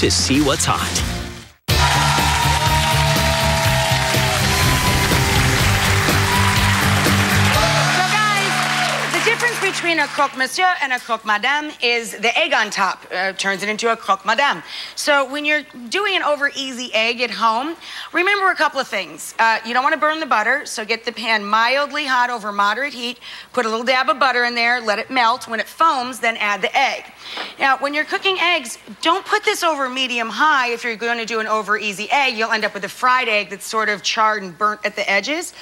to see what's hot. Between a croque monsieur and a croque madame is the egg on top. Turns it into a croque madame. So when you're doing an over easy egg at home, remember a couple of things. You don't want to burn the butter, so get the pan mildly hot over moderate heat. Put a little dab of butter in there, let it melt. When it foams, then add the egg. Now, when you're cooking eggs, don't put this over medium high. If you're going to do an over easy egg, you'll end up with a fried egg that's sort of charred and burnt at the edges.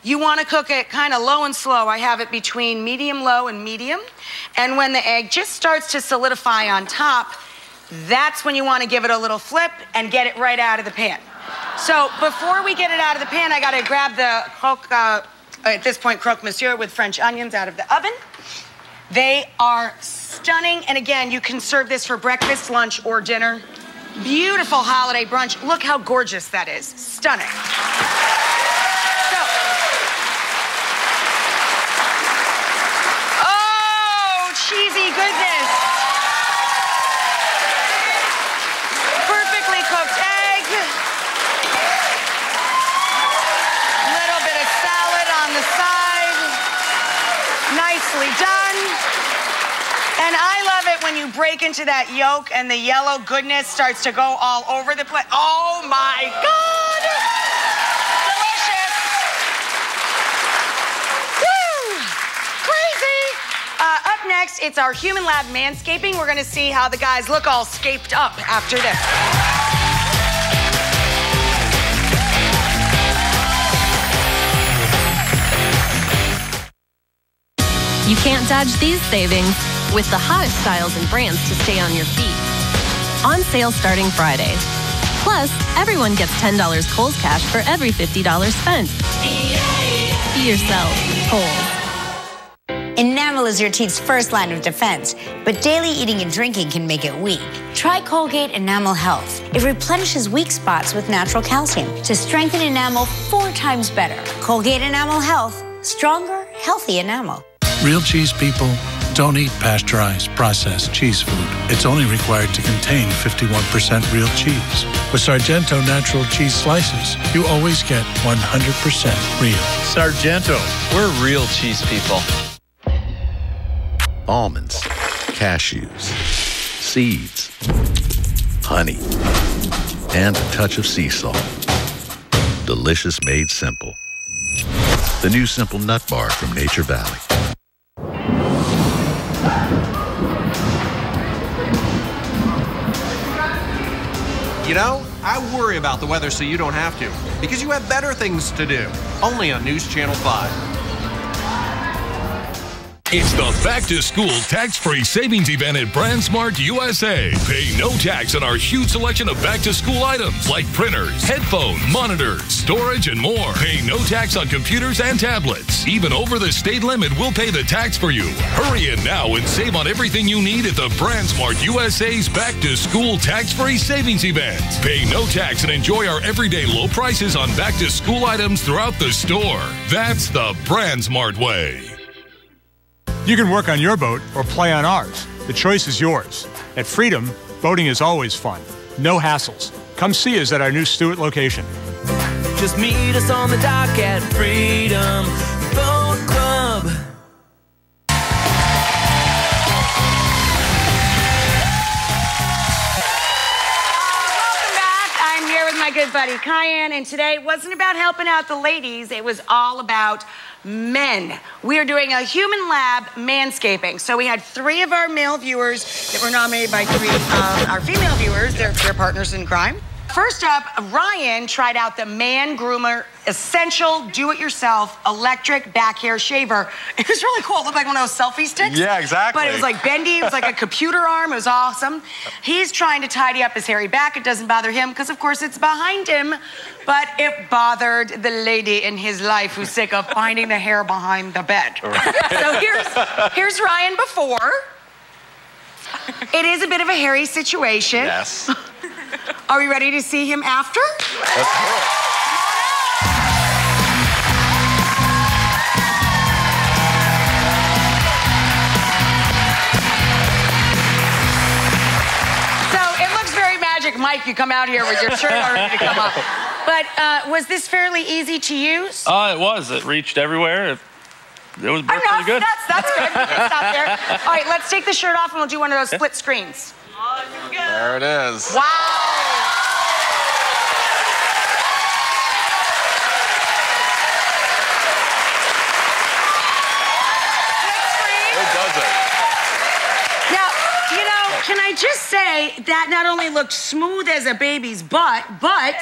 You want to cook it kind of low and slow. I have it between medium low and medium. And when the egg just starts to solidify on top, that's when you want to give it a little flip and get it right out of the pan. So before we get it out of the pan, I got to grab the croque, at this point, croque monsieur with French onions out of the oven. They are stunning. And again, you can serve this for breakfast, lunch, or dinner. Beautiful holiday brunch. Look how gorgeous that is. Stunning. Cheesy goodness. Perfectly cooked egg. Little bit of salad on the side. Nicely done. And I love it when you break into that yolk and the yellow goodness starts to go all over the place. Oh my God. Up next, it's our Human Lab Manscaping. We're going to see how the guys look all scaped up after this. You can't dodge these savings with the hottest styles and brands to stay on your feet. On sale starting Friday. Plus, everyone gets $10 Kohl's cash for every $50 spent. Be yourself, Kohl's. Enamel is your teeth's first line of defense, but daily eating and drinking can make it weak. Try Colgate Enamel Health. It replenishes weak spots with natural calcium to strengthen enamel 4 times better. Colgate Enamel Health. Stronger, healthy enamel. Real cheese people don't eat pasteurized, processed cheese food. It's only required to contain 51% real cheese. With Sargento natural cheese slices, you always get 100% real. Sargento, we're real cheese people. Almonds, cashews, seeds, honey, and a touch of sea salt. Delicious made simple. The new Simple Nut Bar from Nature Valley. You know, I worry about the weather so you don't have to, because you have better things to do. Only on News Channel 5. It's the back-to-school tax-free savings event at BrandsMart USA. Pay no tax on our huge selection of back-to-school items like printers, headphones, monitors, storage, and more. Pay no tax on computers and tablets. Even over the state limit, we'll pay the tax for you. Hurry in now and save on everything you need at the BrandsMart USA's back-to-school tax-free savings event. Pay no tax and enjoy our everyday low prices on back-to-school items throughout the store. That's the BrandsMart way. You can work on your boat or play on ours. The choice is yours. At Freedom, boating is always fun. No hassles. Come see us at our new Stewart location. Just meet us on the dock at Freedom Boat Club. Welcome back. I'm here with my good buddy Cayenne, and today it wasn't about helping out the ladies. It was all about men. We are doing a Human Lab Manscaping. So we had 3 of our male viewers that were nominated by 3 of our female viewers. They're partners in crime. First up, Ryan tried out the Man Groomer Essential Do-It-Yourself Electric Back Hair Shaver. It was really cool. It looked like one of those selfie sticks. Yeah, exactly. But it was like bendy. It was like a computer arm. It was awesome. He's trying to tidy up his hairy back. It doesn't bother him because, of course, it's behind him. But it bothered the lady in his life who's sick of finding the hair behind the bed. Right. So here's Ryan before. It is a bit of a hairy situation. Yes. Are we ready to see him after? Let's do it. Magic Mike, you come out here with your shirt already to come up. But was this fairly easy to use? It was. It reached everywhere. It was pretty good. That's good. We can stop there. All right, let's take the shirt off and we'll do one of those split screens. There it is. Wow. Can I just say that not only looked smooth as a baby's butt, but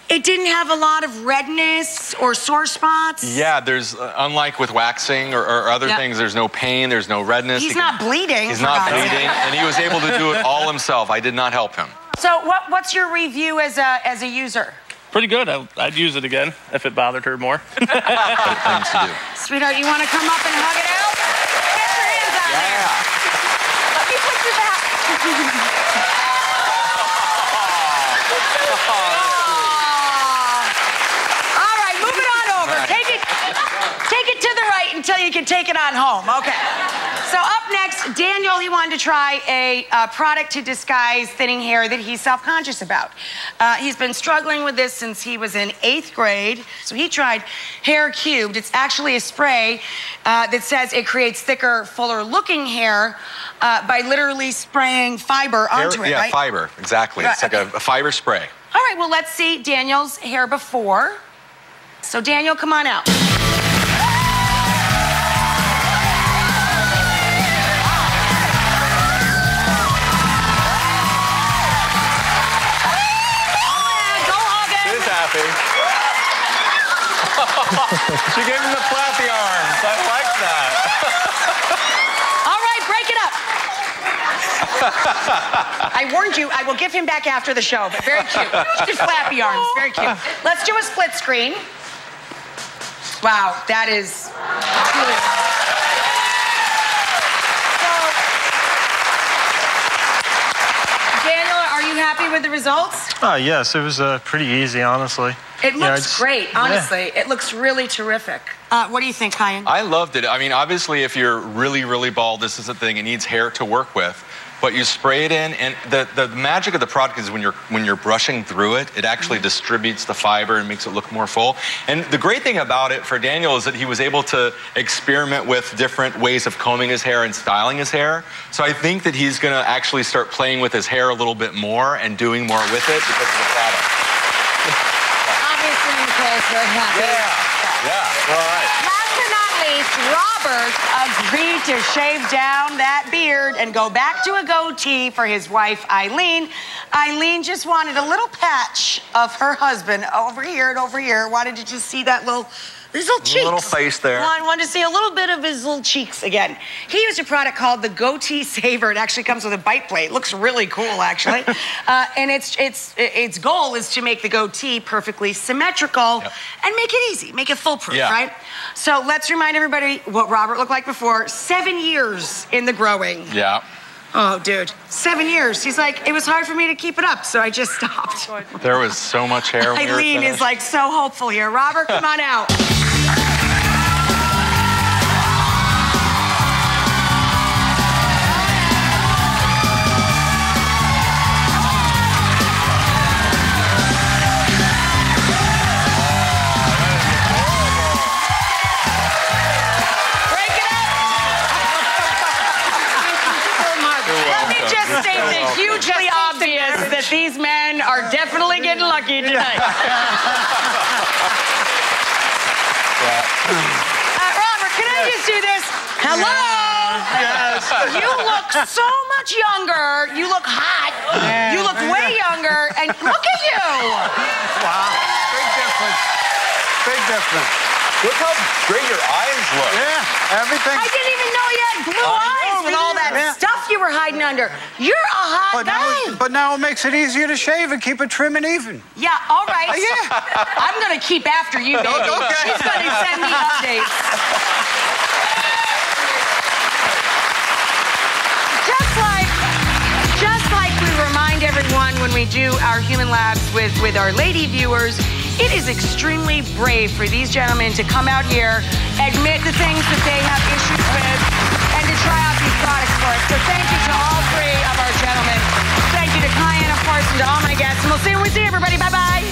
it didn't have a lot of redness or sore spots? Yeah, there's, unlike with waxing or other things, there's no pain, there's no redness. He's not bleeding. He's not bleeding, and he was able to do it all himself. I did not help him. So what's your review as a user? Pretty good. I'd use it again if it bothered her more. Things to do. Sweetheart, you want to come up and hug it out? Get your hands out there. Let me put you back. All right, move it on over. Take it to the right until you can take it on home. Okay. So up next, Daniel, he wanted to try a product to disguise thinning hair that he's self-conscious about. He's been struggling with this since he was in 8th grade. So he tried Hair Cubed. It's actually a spray that says it creates thicker, fuller-looking hair by literally spraying fiber onto it, yeah, right? fiber, exactly. It's like a fiber spray. All right, well, let's see Daniel's hair before. So, Daniel, come on out. She gave him the flappy arms. I like that. All right, break it up. I warned you, I will give him back after the show, but very cute. Just flappy arms, very cute. Let's do a split screen. Wow, that is really... So, Daniel, are you happy with the results? Yes, it was pretty easy, honestly. It looks great, honestly. Yeah. It looks really terrific. What do you think, Kyan? I loved it. I mean, obviously, if you're really, really bald, this is a thing. It needs hair to work with. But you spray it in, and the magic of the product is when you're brushing through it, it actually distributes the fiber and makes it look more full. And the great thing about it for Daniel is that he was able to experiment with different ways of combing his hair and styling his hair. So I think that he's going to actually start playing with his hair a little bit more and doing more with it because of the product. Obviously, Nicole's very happy. Yeah. All right. Last but not least, Robert agreed to shave down that beard and go back to a goatee for his wife, Eileen. Eileen just wanted a little patch of her husband over here and over here. Wanted to just see that little cheeks. Little face there. Wanted to see a little bit of his little cheeks again. He used a product called the Goatee Saver. It actually comes with a bite plate. It looks really cool, actually. And its goal is to make the goatee perfectly symmetrical and make it easy, make it foolproof, right? So let's remind everybody what Robert looked like before. 7 years in the growing. Yeah. Oh, dude, 7 years. He's like, it was hard for me to keep it up, so I just stopped. There was so much hair when we were Eileen is like so hopeful here. Robert, come on out. Hugely obvious that these men are definitely getting lucky tonight. Robert, can I just do this? Hello? Yes. You look so much younger. You look hot. You look way younger. And look at you. Wow. Big difference. Big difference. Look how great your eyes look. Yeah, everything. I didn't even know you had blue eyes with all that stuff you were hiding under. You're a hot guy. But now it makes it easier to shave and keep it trim and even. Yeah, all right. Yeah. I'm going to keep after you, baby. Okay. She's going to send me updates. Just like we remind everyone when we do our Human Labs with our lady viewers, it is extremely brave for these gentlemen to come out here, admit the things that they have issues with, and to try out these products for us. So thank you to all three of our gentlemen. Thank you to Kyan, of course, and to all everybody. Bye-bye.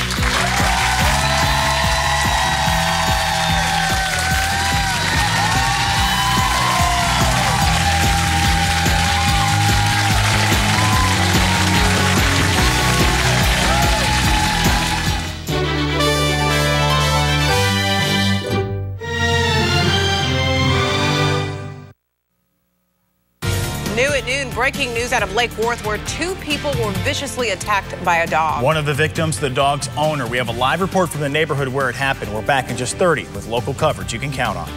New at noon, breaking news out of Lake Worth where 2 people were viciously attacked by a dog. One of the victims, the dog's owner. We have a live report from the neighborhood where it happened. We're back in just 30 with local coverage you can count on.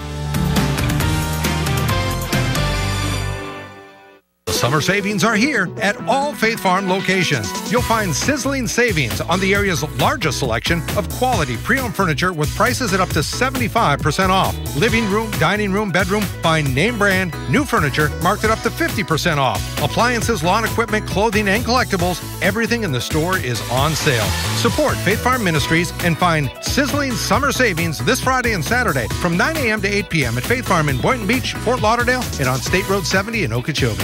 Summer savings are here at all Faith Farm locations. You'll find sizzling savings on the area's largest selection of quality pre-owned furniture with prices at up to 75% off. Living room, dining room, bedroom, find name brand, new furniture marked at up to 50% off. Appliances, lawn equipment, clothing, and collectibles, everything in the store is on sale. Support Faith Farm Ministries and find sizzling summer savings this Friday and Saturday from 9 a.m. to 8 p.m. at Faith Farm in Boynton Beach, Fort Lauderdale, and on State Road 70 in Okeechobee.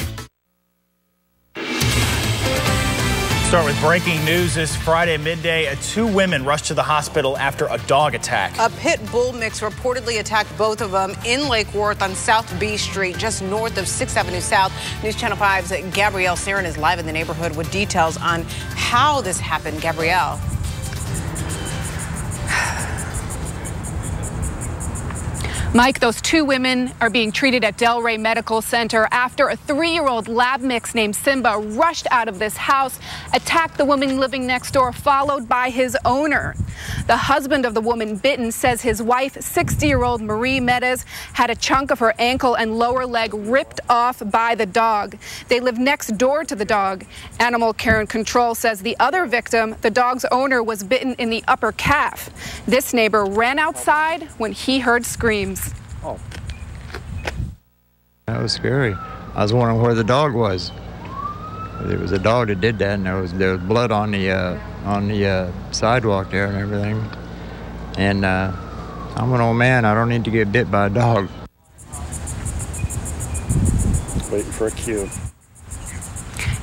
Start with breaking news this Friday midday. 2 women rushed to the hospital after a dog attack. A pit bull mix reportedly attacked both of them in Lake Worth on South B Street, just north of 6th Avenue South. News Channel 5's Gabrielle Sarin is live in the neighborhood with details on how this happened. Gabrielle. Mike, those 2 women are being treated at Delray Medical Center after a 3-year-old lab mix named Simba rushed out of this house, attacked the woman living next door, followed by his owner. The husband of the woman bitten says his wife, 60-year-old Marie Medes, had a chunk of her ankle and lower leg ripped off by the dog. They live next door to the dog. Animal Care Control says the other victim, the dog's owner, was bitten in the upper calf. This neighbor ran outside when he heard screams. Oh. That was scary. I was wondering where the dog was. There was a dog that did that, and there was blood on the sidewalk there and everything. And I'm an old man. I don't need to get bit by a dog. Waiting for a cue.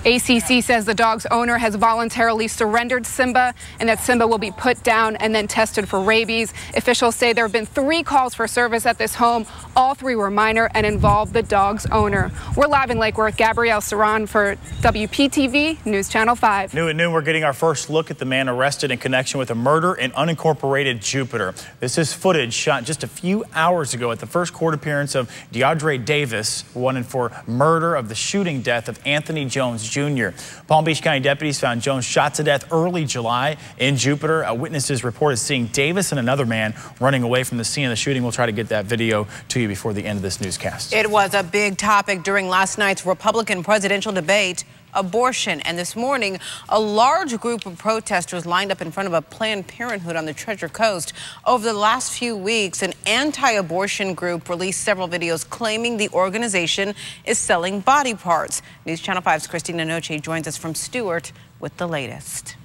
ACC says the dog's owner has voluntarily surrendered Simba and that Simba will be put down and then tested for rabies. Officials say there have been 3 calls for service at this home. All 3 were minor and involved the dog's owner. We're live in Lake Worth. Gabrielle Saran for WPTV News Channel 5. New at noon, we're getting our first look at the man arrested in connection with a murder in unincorporated Jupiter. This is footage shot just a few hours ago at the first court appearance of DeAndre Davis, wanted for murder of the shooting death of Anthony Jones Jr. Palm Beach County deputies found Jones shot to death early July in Jupiter. Witnesses reported seeing Davis and another man running away from the scene of the shooting. We'll try to get that video to you before the end of this newscast. It was a big topic during last night's Republican presidential debate. Abortion. And this morning, a large group of protesters lined up in front of a Planned Parenthood on the Treasure Coast. Over the last few weeks, an anti-abortion group released several videos claiming the organization is selling body parts. News Channel 5's Christina Noche joins us from Stewart with the latest.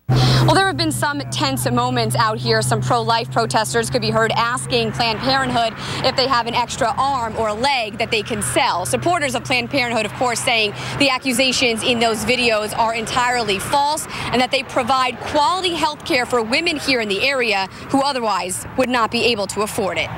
Well, there have been some tense moments out here. Some pro-life protesters could be heard asking Planned Parenthood if they have an extra arm or a leg that they can sell. Supporters of Planned Parenthood, of course, saying the accusations in those videos are entirely false and that they provide quality health care for women here in the area who otherwise would not be able to afford it.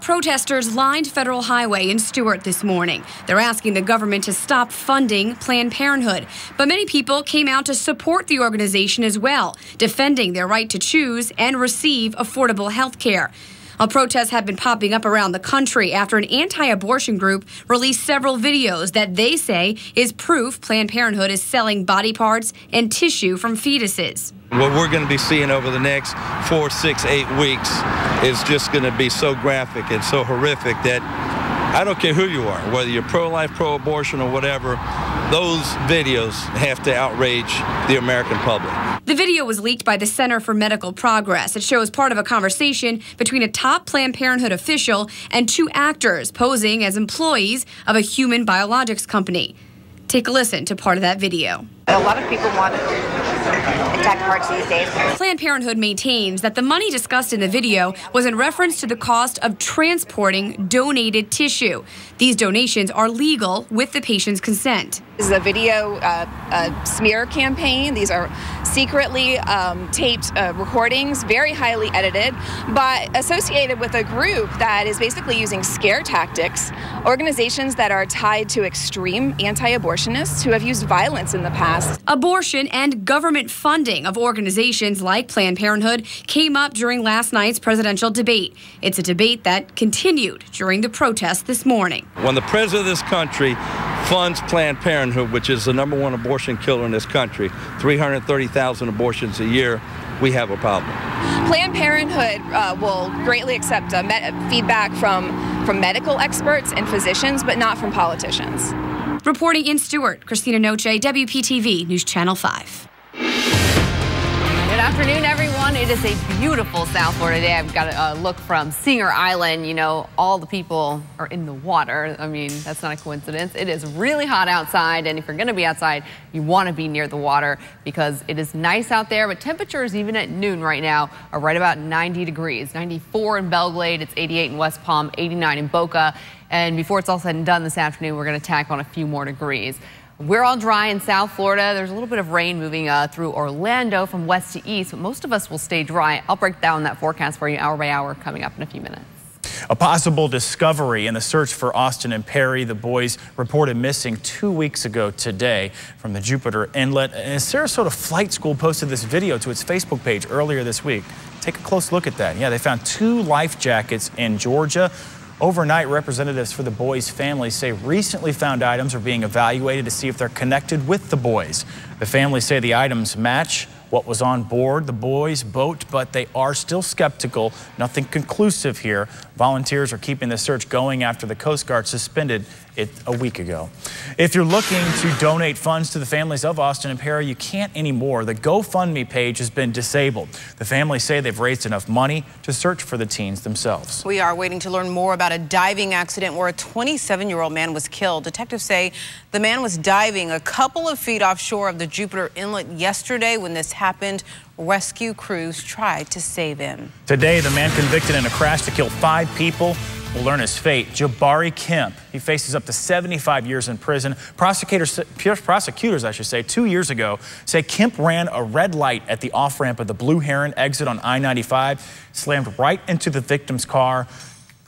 Protesters lined Federal Highway in Stewart this morning. They're asking the government to stop funding Planned Parenthood. But many people came out to support the organization as well, defending their right to choose and receive affordable health care. Protests have been popping up around the country after an anti-abortion group released several videos that they say is proof Planned Parenthood is selling body parts and tissue from fetuses. What we're going to be seeing over the next 4, 6, 8 weeks is just going to be so graphic and so horrific that I don't care who you are, whether you're pro-life, pro-abortion, or whatever, those videos have to outrage the American public. The video was leaked by the Center for Medical Progress. It shows part of a conversation between a top Planned Parenthood official and 2 actors posing as employees of a human biologics company. Take a listen to part of that video. A lot of people want contact parts these days. Planned Parenthood maintains that the money discussed in the video was in reference to the cost of transporting donated tissue. These donations are legal with the patient's consent. This is a video smear campaign. These are secretly taped recordings, very highly edited, but associated with a group that is basically using scare tactics, organizations that are tied to extreme anti-abortionists who have used violence in the past. Abortion and government funding of organizations like Planned Parenthood came up during last night's presidential debate. It's a debate that continued during the protest this morning. When the president of this country funds Planned Parenthood, which is the #1 abortion killer in this country, 330,000 abortions a year, we have a problem. Planned Parenthood will greatly accept feedback from medical experts and physicians, but not from politicians. Reporting in Stewart, Christina Noche, WPTV News Channel 5. Good afternoon, everyone. It is a beautiful South Florida day. I've got a look from Singer Island. You know, all the people are in the water. I mean, that's not a coincidence. It is really hot outside, and if you're going to be outside, you want to be near the water because it is nice out there, but temperatures even at noon right now are right about 90 degrees. 94 in Belglade, it's 88 in West Palm, 89 in Boca, and before it's all said and done this afternoon, we're going to tack on a few more degrees. We're all dry in South Florida. There's a little bit of rain moving through Orlando from west to east, but most of us will stay dry. I'll break down that forecast for you hour by hour coming up in a few minutes. A possible discovery in the search for Austin and Perry. The boys reported missing 2 weeks ago today from the Jupiter Inlet. And a Sarasota flight school posted this video to its Facebook page earlier this week. Take a close look at that. Yeah, they found 2 life jackets in Georgia. Overnight, representatives for the boys' families say recently found items are being evaluated to see if they're connected with the boys. The families say the items match what was on board the boys' boat, but they are still skeptical. Nothing conclusive here. Volunteers are keeping the search going after the Coast Guard suspended it a week ago. If you're looking to donate funds to the families of Austin and Perry, you can't anymore. The GoFundMe page has been disabled. The families say they've raised enough money to search for the teens themselves. We are waiting to learn more about a diving accident where a 27-year-old man was killed. Detectives say the man was diving a couple of feet offshore of the Jupiter Inlet yesterday when this happened. Rescue crews tried to save him. Today, the man convicted in a crash that killed 5 people will learn his fate. Jabari Kemp. He faces up to 75 years in prison. Prosecutors, I should say, 2 years ago say Kemp ran a red light at the off-ramp of the Blue Heron exit on I-95, slammed right into the victim's car.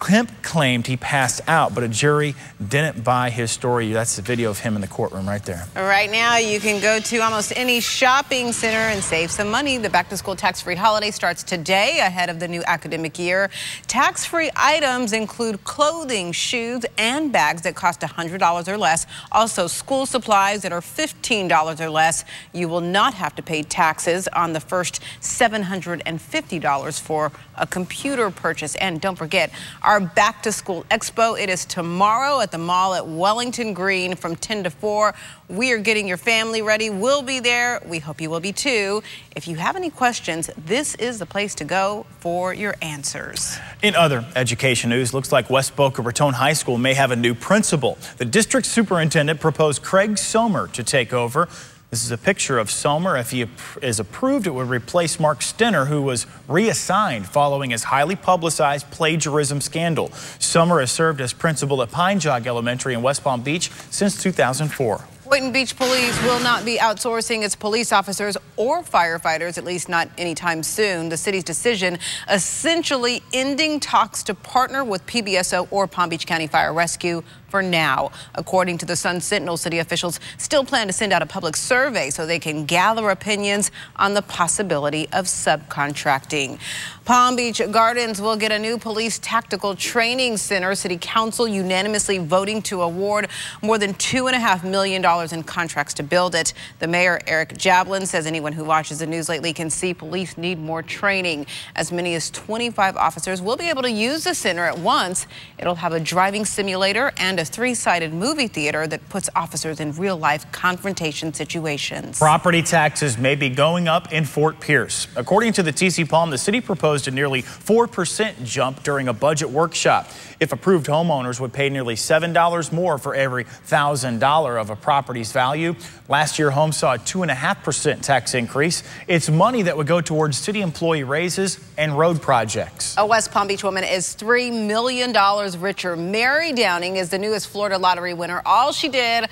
Kemp claimed he passed out, but a jury didn't buy his story. That's the video of him in the courtroom right there. Right now, you can go to almost any shopping center and save some money. The back-to-school tax-free holiday starts today ahead of the new academic year. Tax-free items include clothing, shoes, and bags that cost $100 or less. Also, school supplies that are $15 or less. You will not have to pay taxes on the first $750 for a computer purchase. And don't forget, our back-to-school expo, it is tomorrow at the mall at Wellington Green from 10 to 4. We are getting your family ready. We'll be there. We hope you will be too. If you have any questions, this is the place to go for your answers. In other education news, looks like West Boca Raton High School may have a new principal. The district superintendent proposed Craig Somer to take over. This is a picture of Somer. If he is approved, it would replace Mark Stenner, who was reassigned following his highly publicized plagiarism scandal. Somer has served as principal at Pine Jog Elementary in West Palm Beach since 2004. Boynton Beach Police will not be outsourcing its police officers or firefighters, at least not anytime soon. The city's decision essentially ending talks to partner with PBSO or Palm Beach County Fire Rescue for now. According to the Sun Sentinel, city officials still plan to send out a public survey so they can gather opinions on the possibility of subcontracting. Palm Beach Gardens will get a new police tactical training center. City Council unanimously voting to award more than $2.5 million in contracts to build it. The mayor, Eric Jablin, says anyone who watches the news lately can see police need more training. As many as 25 officers will be able to use the center at once. It'll have a driving simulator and a a 3-sided movie theater that puts officers in real-life confrontation situations. Property taxes may be going up in Fort Pierce. According to the TC Palm, the city proposed a nearly 4% jump during a budget workshop. If approved, homeowners would pay nearly $7 more for every $1,000 of a property's value. Last year, homes saw a 2.5% tax increase. It's money that would go towards city employee raises and road projects. A West Palm Beach woman is $3 million richer. Mary Downing is the newest Florida lottery winner. All she did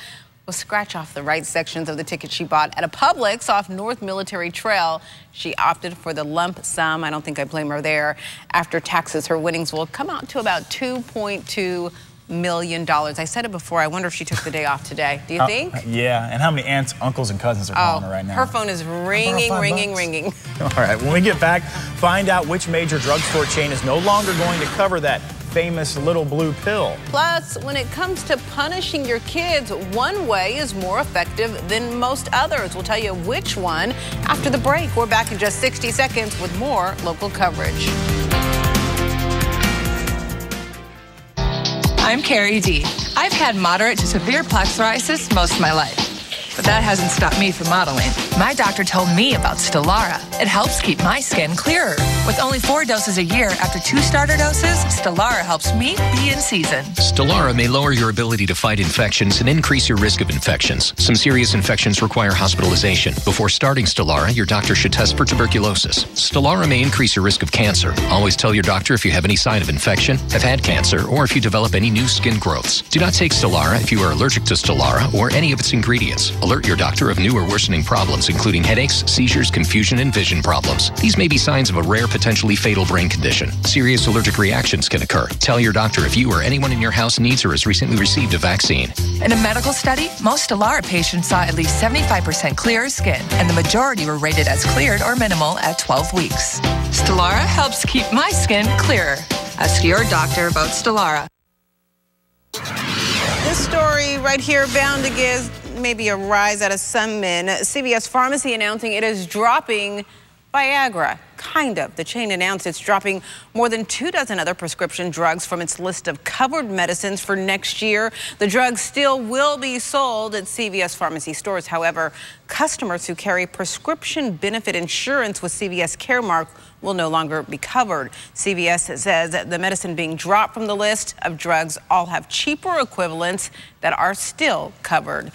was scratch off the right sections of the ticket she bought at a Publix off North Military Trail. She opted for the lump sum. I don't think I blame her there. After taxes, her winnings will come out to about $2.2 million. I said it before. I wonder if she took the day off today. Do you think? Yeah. And how many aunts, uncles, and cousins are calling her right now? Her phone is ringing, ringing. All right. When we get back, find out which major drugstore chain is no longer going to cover that famous little blue pill. Plus, when it comes to punishing your kids, one way is more effective than most others. We'll tell you which one after the break. We're back in just 60 seconds with more local coverage. I'm Carrie D. I've had moderate to severe plaque psoriasis most of my life, but that hasn't stopped me from modeling. My doctor told me about Stelara. It helps keep my skin clearer. With only 4 doses a year after 2 starter doses, Stelara helps me be in season. Stelara may lower your ability to fight infections and increase your risk of infections. Some serious infections require hospitalization. Before starting Stelara, your doctor should test for tuberculosis. Stelara may increase your risk of cancer. Always tell your doctor if you have any sign of infection, have had cancer, or if you develop any new skin growths. Do not take Stelara if you are allergic to Stelara or any of its ingredients. Alert your doctor of new or worsening problems, including headaches, seizures, confusion, and vision problems. These may be signs of a rare, potentially fatal brain condition. Serious allergic reactions can occur. Tell your doctor if you or anyone in your house needs or has recently received a vaccine. In a medical study, most Stelara patients saw at least 75% clearer skin, and the majority were rated as cleared or minimal at 12 weeks. Stelara helps keep my skin clearer. Ask your doctor about Stelara. This story right here bound to give maybe a rise out of some men. CVS Pharmacy announcing it is dropping Viagra. Kind of. The chain announced it's dropping more than 24 other prescription drugs from its list of covered medicines for next year. The drugs still will be sold at CVS Pharmacy stores. However, customers who carry prescription benefit insurance with CVS Caremark will no longer be covered. CVS says that the medicine being dropped from the list of drugs all have cheaper equivalents that are still covered.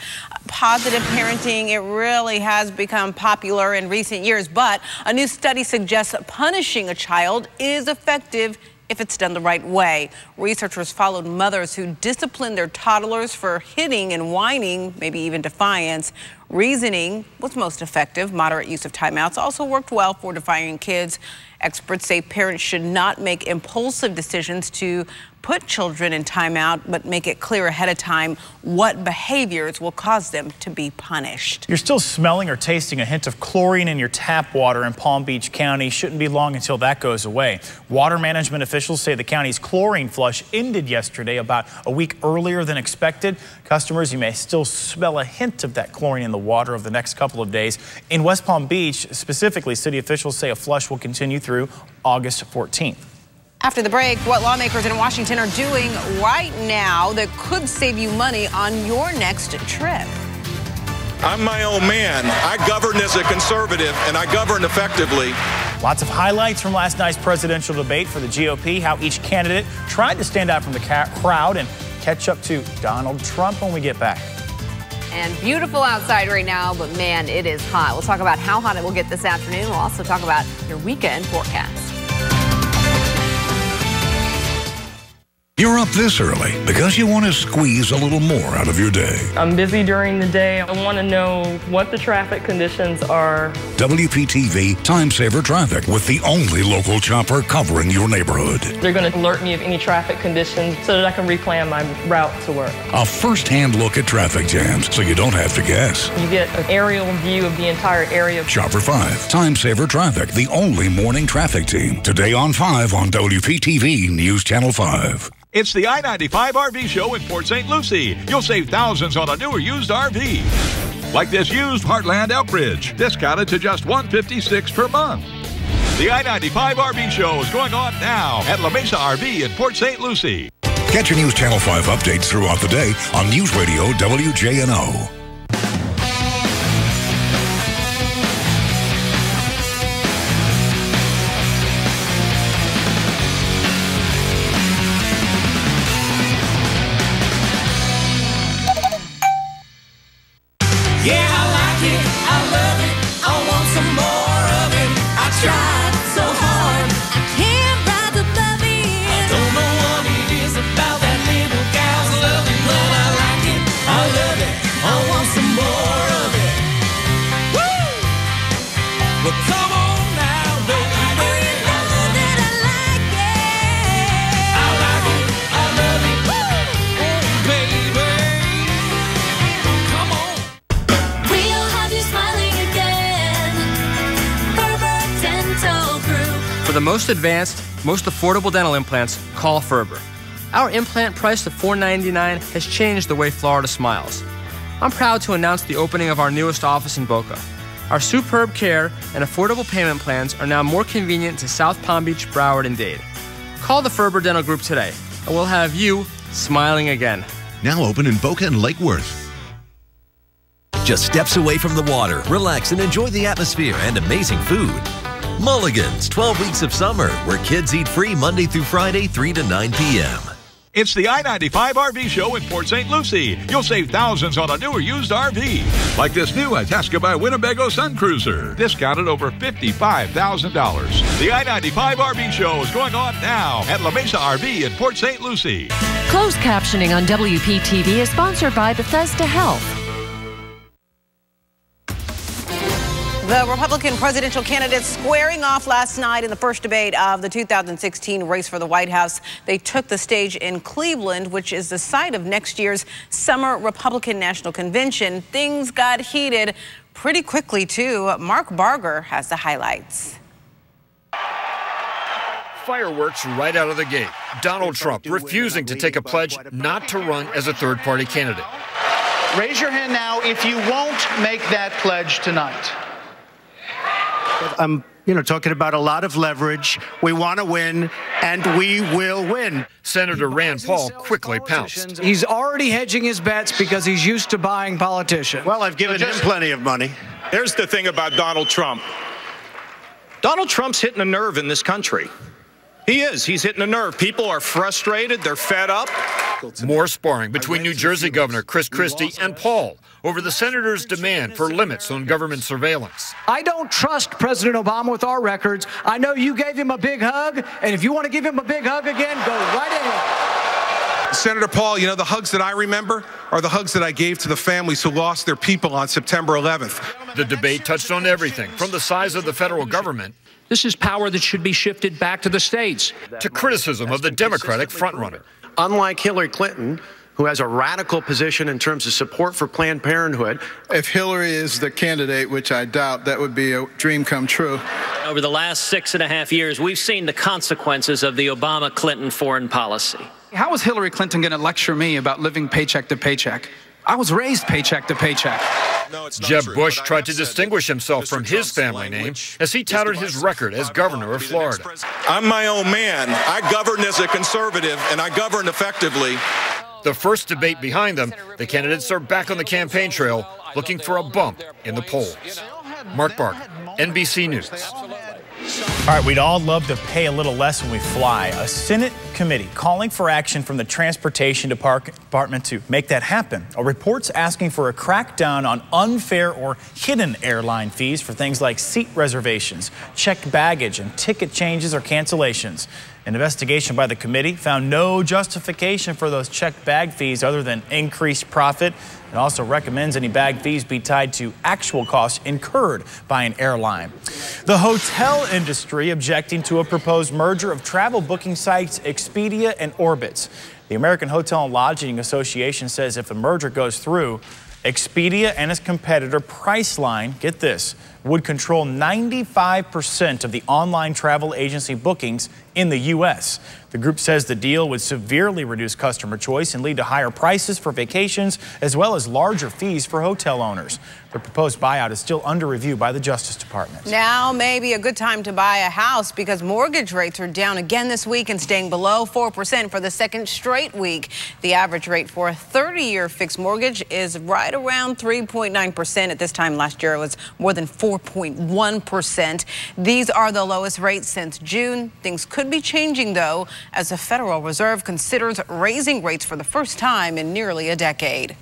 Positive parenting, it really has become popular in recent years, but a new study suggests punishing a child is effective if it's done the right way. Researchers followed mothers who disciplined their toddlers for hitting and whining, maybe even defiance. Reasoning was most effective. Moderate use of timeouts also worked well for defying kids. Experts say parents should not make impulsive decisions to put children in timeout, but make it clear ahead of time what behaviors will cause them to be punished. You're still smelling or tasting a hint of chlorine in your tap water in Palm Beach County. Shouldn't be long until that goes away. Water management officials say the county's chlorine flush ended yesterday about a week earlier than expected. Customers, you may still smell a hint of that chlorine in the water over the next couple of days. In West Palm Beach, specifically, city officials say a flush will continue through August 14th. After the break, what lawmakers in Washington are doing right now that could save you money on your next trip. I'm my own man. I govern as a conservative, and I govern effectively. Lots of highlights from last night's presidential debate for the GOP, how each candidate tried to stand out from the crowd and catch up to Donald Trump when we get back. And beautiful outside right now, but man, it is hot. We'll talk about how hot it will get this afternoon. We'll also talk about your weekend forecast. You're up this early because you want to squeeze a little more out of your day. I'm busy during the day. I want to know what the traffic conditions are. WPTV Time Saver Traffic with the only local chopper covering your neighborhood. They're going to alert me of any traffic conditions so that I can replan my route to work. A first-hand look at traffic jams so you don't have to guess. You get an aerial view of the entire area. Chopper 5, Time Saver Traffic, the only morning traffic team. Today on 5 on WPTV News Channel 5. It's the I-95 RV Show in Port St. Lucie. You'll save thousands on a new or used RV. Like this used Heartland Outbridge, discounted to just $156 per month. The I-95 RV Show is going on now at La Mesa RV in Port St. Lucie. Catch your News Channel 5 updates throughout the day on News Radio WJNO. Yeah, I like it, I love it, I want some more of it. I tried so hard, I can't ride the bubby. I don't know what it is about that little gal's loving, but I like it, I love it, I want some more of it. Woo! Well, come on now, baby. You know that I like it. I like it, I love it. Woo! Oh, baby. For the most advanced, most affordable dental implants, call Ferber. Our implant price of $4.99 has changed the way Florida smiles. I'm proud to announce the opening of our newest office in Boca. Our superb care and affordable payment plans are now more convenient to South Palm Beach, Broward, and Dade. Call the Ferber Dental Group today, and we'll have you smiling again. Now open in Boca and Lake Worth. Just steps away from the water, relax and enjoy the atmosphere and amazing food. Mulligan's 12 Weeks of Summer, where kids eat free Monday through Friday, 3 to 9 p.m. It's the I-95 RV Show in Port St. Lucie. You'll save thousands on a new or used RV. Like this new Itasca by Winnebago Sun Cruiser. Discounted over $55,000. The I-95 RV Show is going on now at La Mesa RV in Port St. Lucie. Closed captioning on WPTV is sponsored by Bethesda Health. The Republican presidential candidates squaring off last night in the first debate of the 2016 race for the White House. They took the stage in Cleveland, which is the site of next year's summer Republican National Convention. Things got heated pretty quickly, too. Mark Barger has the highlights. Fireworks right out of the gate. Donald Trump refusing to take a pledge not to run as a third-party candidate. Raise your hand now if you won't make that pledge tonight. I'm, talking about a lot of leverage. We want to win, and we will win. Senator Rand Paul quickly pounced. He's already hedging his bets because he's used to buying politicians. Well, I've given him plenty of money. Here's the thing about Donald Trump. Donald Trump's hitting a nerve in this country. He is. He's hitting a nerve. People are frustrated. They're fed up. More sparring between New Jersey Governor Chris Christie and Paul over the senator's demand for limits on government surveillance. I don't trust President Obama with our records. I know you gave him a big hug, and if you want to give him a big hug again, go right ahead. Senator Paul, the hugs that I remember are the hugs that I gave to the families who lost their people on September 11th. The debate touched on everything from the size of the federal government. This is power that should be shifted back to the states. To criticism of the Democratic frontrunner. Unlike Hillary Clinton, who has a radical position in terms of support for Planned Parenthood. If Hillary is the candidate, which I doubt, that would be a dream come true. Over the last 6.5 years, we've seen the consequences of the Obama-Clinton foreign policy. How is Hillary Clinton going to lecture me about living paycheck to paycheck? I was raised paycheck to paycheck. Jeb Bush tried to distinguish himself from his family name as he touted his record as governor of Florida. I'm my own man. I govern as a conservative, and I govern effectively. The first debate behind them, the candidates are back on the campaign trail looking for a bump in the polls. Mark Barker, NBC News. All right, we'd all love to pay a little less when we fly. A Senate committee calling for action from the Transportation Department to make that happen. A report's asking for a crackdown on unfair or hidden airline fees for things like seat reservations, checked baggage, and ticket changes or cancellations. An investigation by the committee found no justification for those checked bag fees other than increased profit. It also recommends any bag fees be tied to actual costs incurred by an airline. The hotel industry objecting to a proposed merger of travel booking sites Expedia and Orbitz. The American Hotel and Lodging Association says if the merger goes through, Expedia and its competitor Priceline, get this, would control 95% of the online travel agency bookings in the U.S. The group says the deal would severely reduce customer choice and lead to higher prices for vacations, as well as larger fees for hotel owners. The proposed buyout is still under review by the Justice Department. Now may be a good time to buy a house because mortgage rates are down again this week and staying below 4% for the second straight week. The average rate for a 30-year fixed mortgage is right around 3.9%. At this time last year, it was more than 4.1%. These are the lowest rates since June. Things could be changing, though, as the Federal Reserve considers raising rates for the first time in nearly a decade.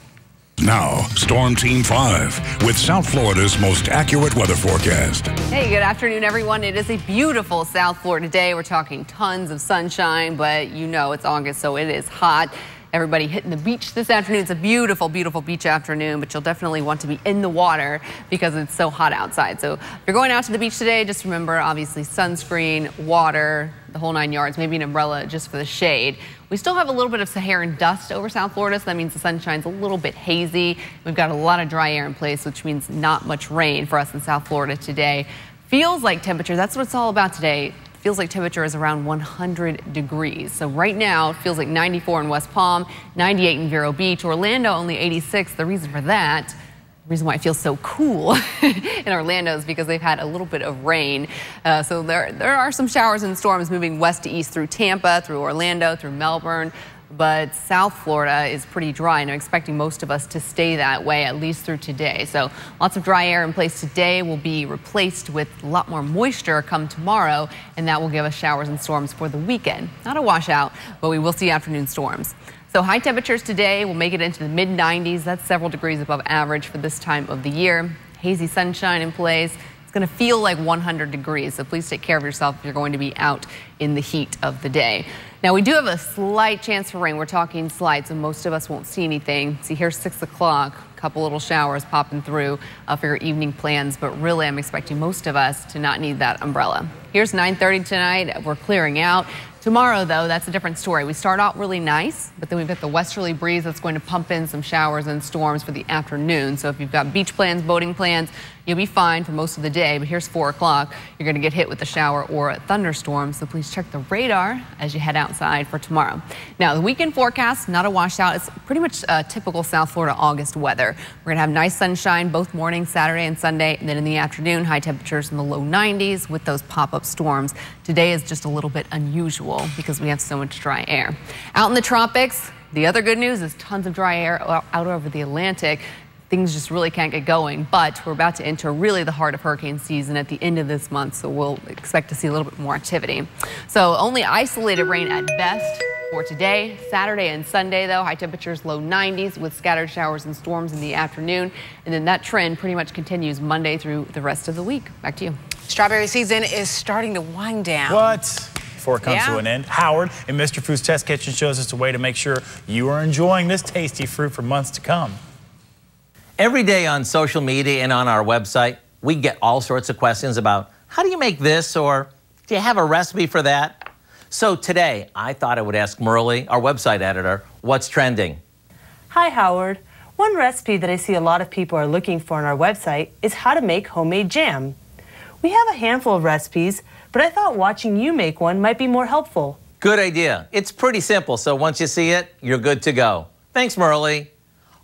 Now, Storm Team 5 with South Florida's most accurate weather forecast. Hey, good afternoon, everyone. It is a beautiful South Florida day. We're talking tons of sunshine, but you know it's August, so it is hot. Everybody hitting the beach this afternoon. It's a beautiful, beautiful beach afternoon, but you'll definitely want to be in the water because it's so hot outside. So if you're going out to the beach today, just remember, obviously, sunscreen, water, the whole 9 yards, maybe an umbrella just for the shade. We still have a little bit of Saharan dust over South Florida, so that means the sunshine's a little bit hazy. We've got a lot of dry air in place, which means not much rain for us in South Florida today. Feels like temperature, that's what it's all about today. Feels like temperature is around 100 degrees. So right now it feels like 94 in West Palm, 98 in Vero Beach, Orlando only 86. The reason for that, the reason why it feels so cool in Orlando is because they've had a little bit of rain. So there are some showers and storms moving west to east through Tampa, through Orlando, through Melbourne. But South Florida is pretty dry, and I'm expecting most of us to stay that way at least through today. So lots of dry air in place today will be replaced with a lot more moisture come tomorrow, and that will give us showers and storms for the weekend. Not a washout, but we will see afternoon storms. So high temperatures today will make it into the mid-90s. That's several degrees above average for this time of the year. Hazy sunshine in place. It's going to feel like 100 degrees, so please take care of yourself if you're going to be out in the heat of the day. Now, we do have a slight chance for rain. We're talking slight, so most of us won't see anything. See, here's 6 o'clock, a couple little showers popping through for your evening plans, but really I'm expecting most of us to not need that umbrella. Here's 9:30 tonight. We're clearing out. Tomorrow, though, that's a different story. We start out really nice, but then we've got the westerly breeze that's going to pump in some showers and storms for the afternoon. So if you've got beach plans, boating plans, you'll be fine for most of the day. But here's 4 o'clock. You're going to get hit with a shower or a thunderstorm. So please check the radar as you head outside for tomorrow. Now, the weekend forecast, not a washout. It's pretty much typical South Florida August weather. We're going to have nice sunshine both morning, Saturday and Sunday. And then in the afternoon, high temperatures in the low 90s with those pop-up storms. Today is just a little bit unusual because we have so much dry air. Out in the tropics, the other good news is tons of dry air out over the Atlantic. Things just really can't get going, but we're about to enter really the heart of hurricane season at the end of this month, so we'll expect to see a little bit more activity. So only isolated rain at best for today, Saturday and Sunday, though. High temperatures low 90s with scattered showers and storms in the afternoon, and then that trend pretty much continues Monday through the rest of the week. Back to you. Strawberry season is starting to wind down. What? Before it comes to an end, Howard in Mr. Food's Test Kitchen shows us a way to make sure you are enjoying this tasty fruit for months to come. Every day on social media and on our website, we get all sorts of questions about how do you make this, or do you have a recipe for that? So today, I thought I would ask Merle, our website editor, what's trending. Hi, Howard. One recipe that I see a lot of people are looking for on our website is how to make homemade jam. We have a handful of recipes, but I thought watching you make one might be more helpful. Good idea. It's pretty simple, so once you see it, you're good to go. Thanks, Merle.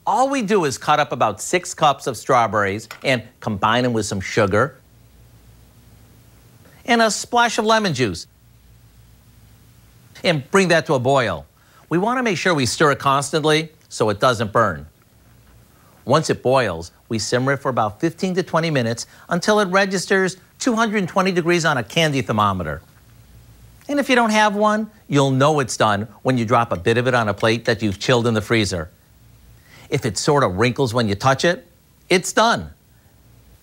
All we do is cut up about 6 cups of strawberries and combine them with some sugar and a splash of lemon juice and bring that to a boil. We want to make sure we stir it constantly so it doesn't burn. Once it boils, we simmer it for about 15 to 20 minutes until it registers 220 degrees on a candy thermometer. And if you don't have one, you'll know it's done when you drop a bit of it on a plate that you've chilled in the freezer. If it sort of wrinkles when you touch it, it's done.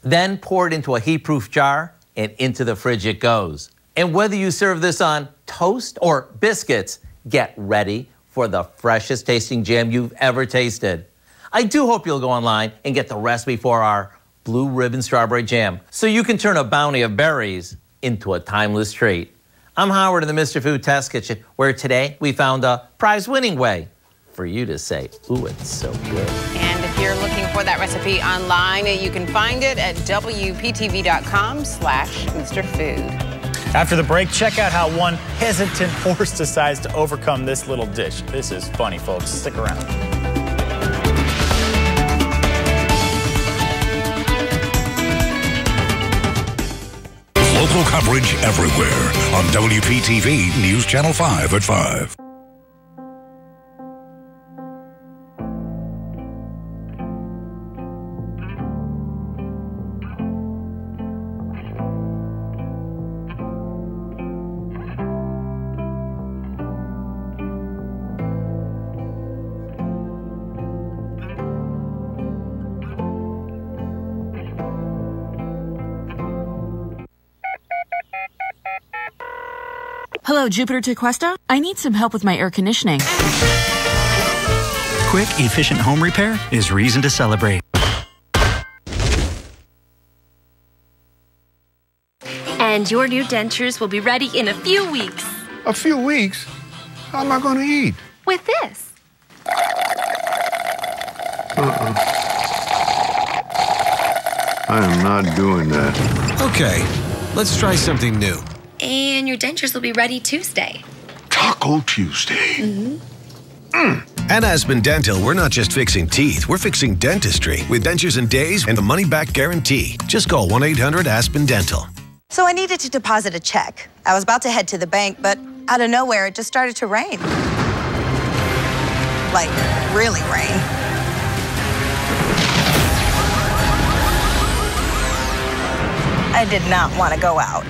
Then pour it into a heat-proof jar and into the fridge it goes. And whether you serve this on toast or biscuits, get ready for the freshest tasting jam you've ever tasted. I do hope you'll go online and get the recipe for our Blue Ribbon Strawberry Jam so you can turn a bounty of berries into a timeless treat. I'm Howard in the Mr. Food Test Kitchen, where today we found a prize-winning way for you to say, ooh, it's so good. And if you're you're looking for that recipe online, you can find it at WPTV.com/Mr. Food. After the break, check out how one hesitant horse decides to overcome this little dish. This is funny, folks. Stick around. Local coverage everywhere on WPTV News Channel 5 at 5. Hello, Jupiter to Cuesta. I need some help with my air conditioning. Quick, efficient home repair is reason to celebrate. And your new dentures will be ready in a few weeks. A few weeks? How am I going to eat? With this. I am not doing that. Okay, let's try something new. And your dentures will be ready Tuesday. Taco Tuesday. At Aspen Dental, we're not just fixing teeth, we're fixing dentistry with dentures in days and a money-back guarantee. Just call 1-800-ASPEN-DENTAL. So I needed to deposit a check. I was about to head to the bank, but out of nowhere, it just started to rain. Like, really rain. I did not want to go out.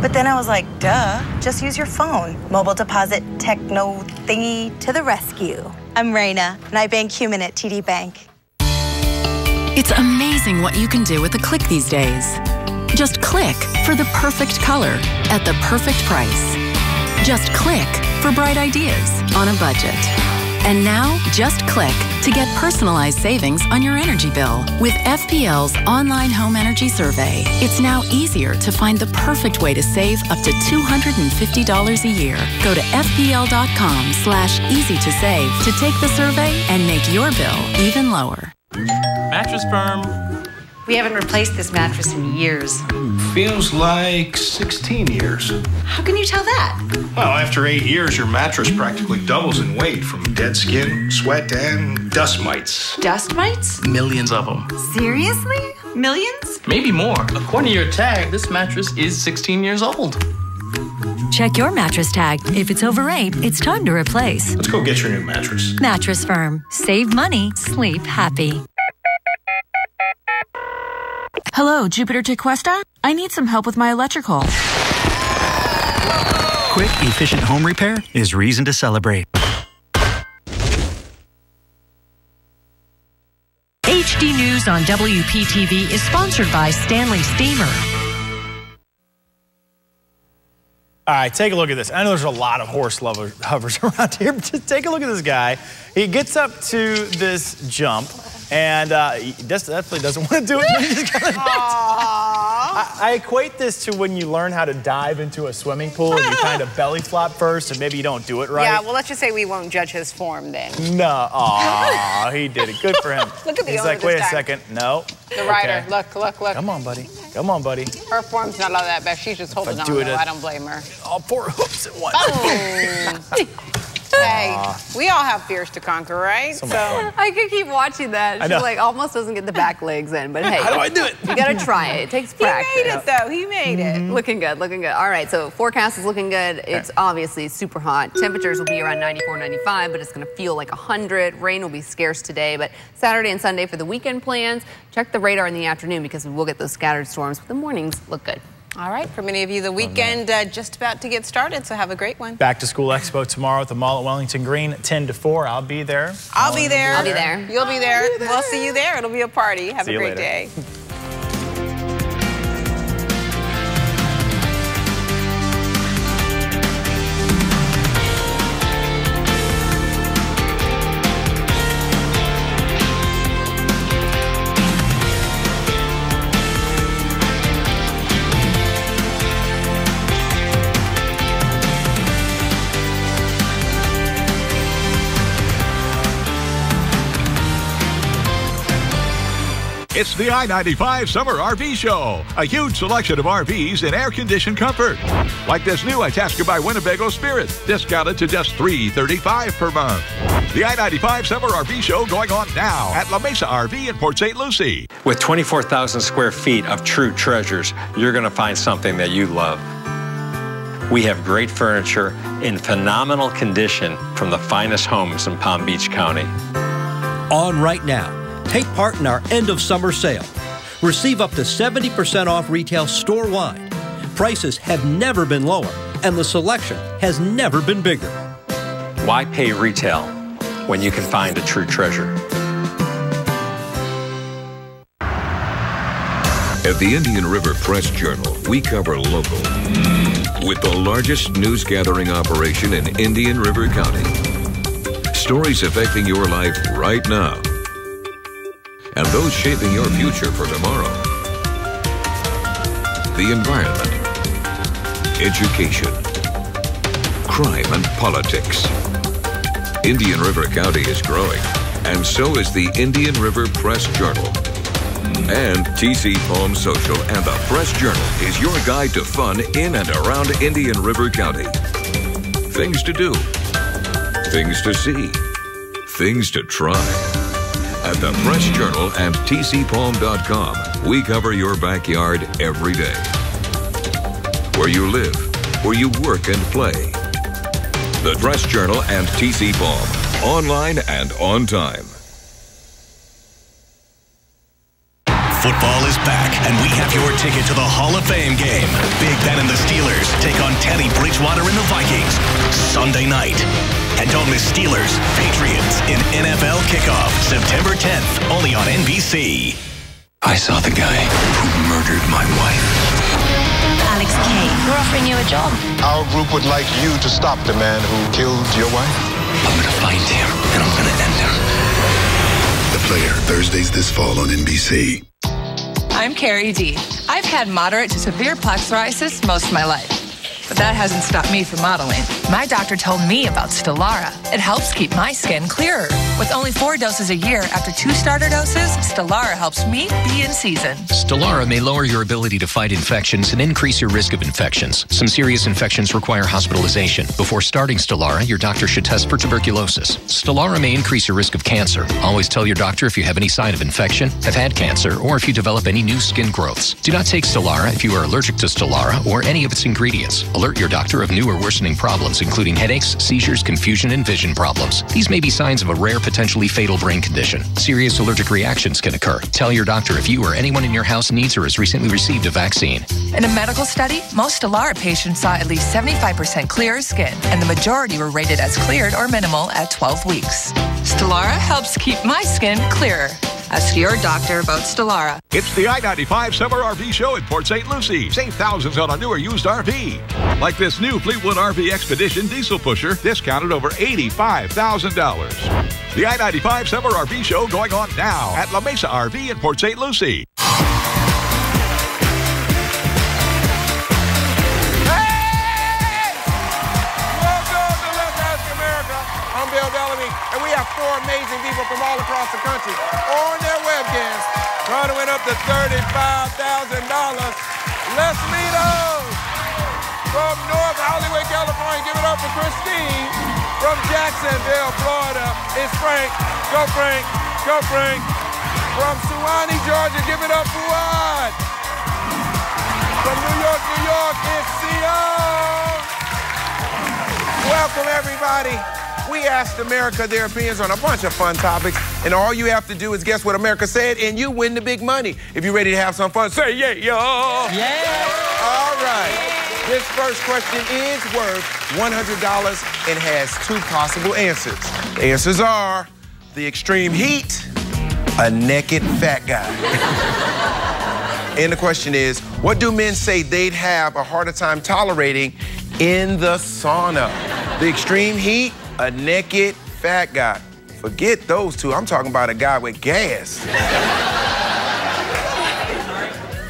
But then I was like, duh, just use your phone. Mobile deposit techno thingy to the rescue. I'm Raina, and I bank human at TD Bank. It's amazing what you can do with a click these days. Just click for the perfect color at the perfect price. Just click for bright ideas on a budget. And now, just click to get personalized savings on your energy bill with FPL's online home energy survey. It's now easier to find the perfect way to save up to $250 a year. Go to FPL.com/easy to save to take the survey and make your bill even lower. Mattress Firm. We haven't replaced this mattress in years. Feels like 16 years. How can you tell that? Well, after 8 years, your mattress practically doubles in weight from dead skin, sweat, and dust mites. Dust mites? Millions of them. Seriously? Millions? Maybe more. According to your tag, this mattress is 16 years old. Check your mattress tag. If it's over 8, it's time to replace. Let's go get your new mattress. Mattress Firm. Save money, sleep happy. Hello, Jupiter to Cuesta. I need some help with my electrical. Quick, efficient home repair is reason to celebrate. HD News on WPTV is sponsored by Stanley Steamer. All right, take a look at this. I know there's a lot of horse hovers around here, but just take a look at this guy. He gets up to this jump, and he definitely doesn't want to do it. He just kinda I equate this to when you learn how to dive into a swimming pool and you kind of belly flop first, and maybe you don't do it right. Yeah, well, let's just say we won't judge his form then. No, aw, he did it. Good for him. Look at the He's owner like, wait this a time. second, no. The rider, Okay. look. Come on, buddy. Come on, buddy. Her form's not all that bad. She's just holding on, though. I don't blame her. All 4 hoops at once. Boom. Hey, we all have fears to conquer, right? So much fun. I could keep watching that. I She know. like almost doesn't get the back legs in, but hey. How do I do it? You gotta try it. It takes practice. He made it, though. He made it. Looking good, looking good. All right, so forecast is looking good. It's obviously super hot. Temperatures will be around 94, 95, but it's gonna feel like 100. Rain will be scarce today, but Saturday and Sunday for the weekend plans, check the radar in the afternoon because we will get those scattered storms, but the mornings look good. All right, for many of you, the weekend just about to get started, so have a great one. Back to School Expo tomorrow at the Mall at Wellington Green, 10 to 4. I'll be there. I'll be there. I'll be there. You'll be there. We'll see you there. It'll be a party. Have See a you great later. day. It's the I-95 Summer RV Show. A huge selection of RVs in air-conditioned comfort. Like this new Itasca by Winnebago Spirit, discounted to just $335 per month. The I-95 Summer RV Show going on now at La Mesa RV in Port St. Lucie. With 24,000 square feet of true treasures, you're going to find something that you love. We have great furniture in phenomenal condition from the finest homes in Palm Beach County. On right now. Take part in our end of summer sale. Receive up to 70% off retail store-wide. Prices have never been lower, and the selection has never been bigger. Why pay retail when you can find a true treasure? At the Indian River Press Journal, we cover local with the largest news gathering operation in Indian River County. Stories affecting your life right now and those shaping your future for tomorrow. The environment, education, crime and politics. Indian River County is growing, and so is the Indian River Press Journal. And TC Palm Social and the Press Journal is your guide to fun in and around Indian River County. Things to do, things to see, things to try. At the Press Journal and tcpalm.com, we cover your backyard every day. Where you live, where you work and play. The Press Journal and TC Palm, online and on time. Football is back, and we have your ticket to the Hall of Fame game. Big Ben and the Steelers take on Teddy Bridgewater and the Vikings Sunday night. And don't miss Steelers, Patriots in NFL Kickoff, September 10th, only on NBC. I saw the guy who murdered my wife. Alex Kane, we're offering you a job. Our group would like you to stop the man who killed your wife. I'm gonna find him, and I'm gonna end him. The Player, Thursdays this fall on NBC. I'm Carrie D. I've had moderate to severe plaque psoriasis most of my life. But that hasn't stopped me from modeling. My doctor told me about Stellara. It helps keep my skin clearer. With only 4 doses a year after 2 starter doses, Stellara helps me be in season. Stellara may lower your ability to fight infections and increase your risk of infections. Some serious infections require hospitalization. Before starting Stellara, your doctor should test for tuberculosis. Stellara may increase your risk of cancer. Always tell your doctor if you have any sign of infection, have had cancer, or if you develop any new skin growths. Do not take Stellara if you are allergic to Stellara or any of its ingredients. Alert your doctor of new or worsening problems, including headaches, seizures, confusion, and vision problems. These may be signs of a rare, potentially fatal brain condition. Serious allergic reactions can occur. Tell your doctor if you or anyone in your house needs or has recently received a vaccine. In a medical study, most Stellara patients saw at least 75% clearer skin, and the majority were rated as cleared or minimal at 12 weeks. Stellara helps keep my skin clearer. Ask your doctor about Stellara. It's the I-95 Summer RV Show in Port St. Lucie. Save thousands on a newer used RV. Like this new Fleetwood RV Expedition diesel pusher, discounted over $85,000. The I-95 Summer RV Show going on now at La Mesa RV in Port St. Lucie. And we have 4 amazing people from all across the country on their webcams trying to win up to $35,000. Let's meet them. From North Hollywood, California, give it up for Christine. From Jacksonville, Florida, it's Frank. Go Frank. Go Frank. From Suwanee, Georgia, give it up for Fuad. From New York, it's Sion. Welcome, everybody. We asked America their opinions on a bunch of fun topics, and all you have to do is guess what America said, and you win the big money. If you're ready to have some fun, say yeah, y'all. Yeah. All right. This first question is worth $100 and has 2 possible answers. The answers are the extreme heat, a naked fat guy. And the question is, what do men say they'd have a harder time tolerating in the sauna? The extreme heat, a naked fat guy. Forget those 2. I'm talking about a guy with gas.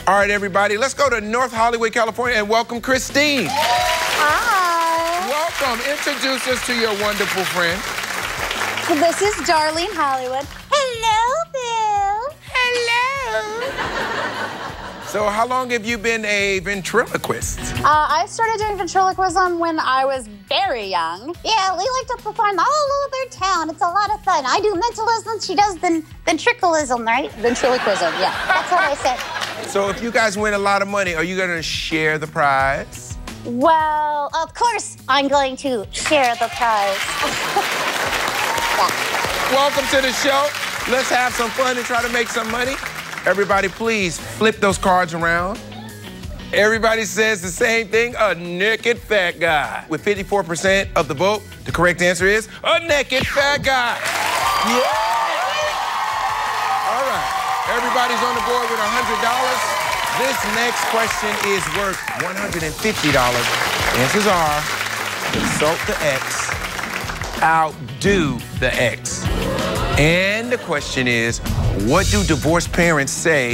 All right, everybody, let's go to North Hollywood, California, and welcome Christine. Hi. Welcome. Introduce us to your wonderful friend. This is Darlene Hollywood. Hello, Bill. Hello. So how long have you been a ventriloquist? I started doing ventriloquism when I was very young. Yeah, we like to perform all over town. It's a lot of fun. I do mentalism, she does ventriloquism, right? Ventriloquism, yeah. That's what I said. So if you guys win a lot of money, are you going to share the prize? Well, of course I'm going to share the prize. Yeah. Welcome to the show. Let's have some fun and try to make some money. Everybody, please flip those cards around. Everybody says the same thing, a naked fat guy. With 54% of the vote, the correct answer is a naked fat guy. Yeah! All right, everybody's on the board with $100. This next question is worth $150. Answers are insult the ex, outdo the ex. And the question is, what do divorced parents say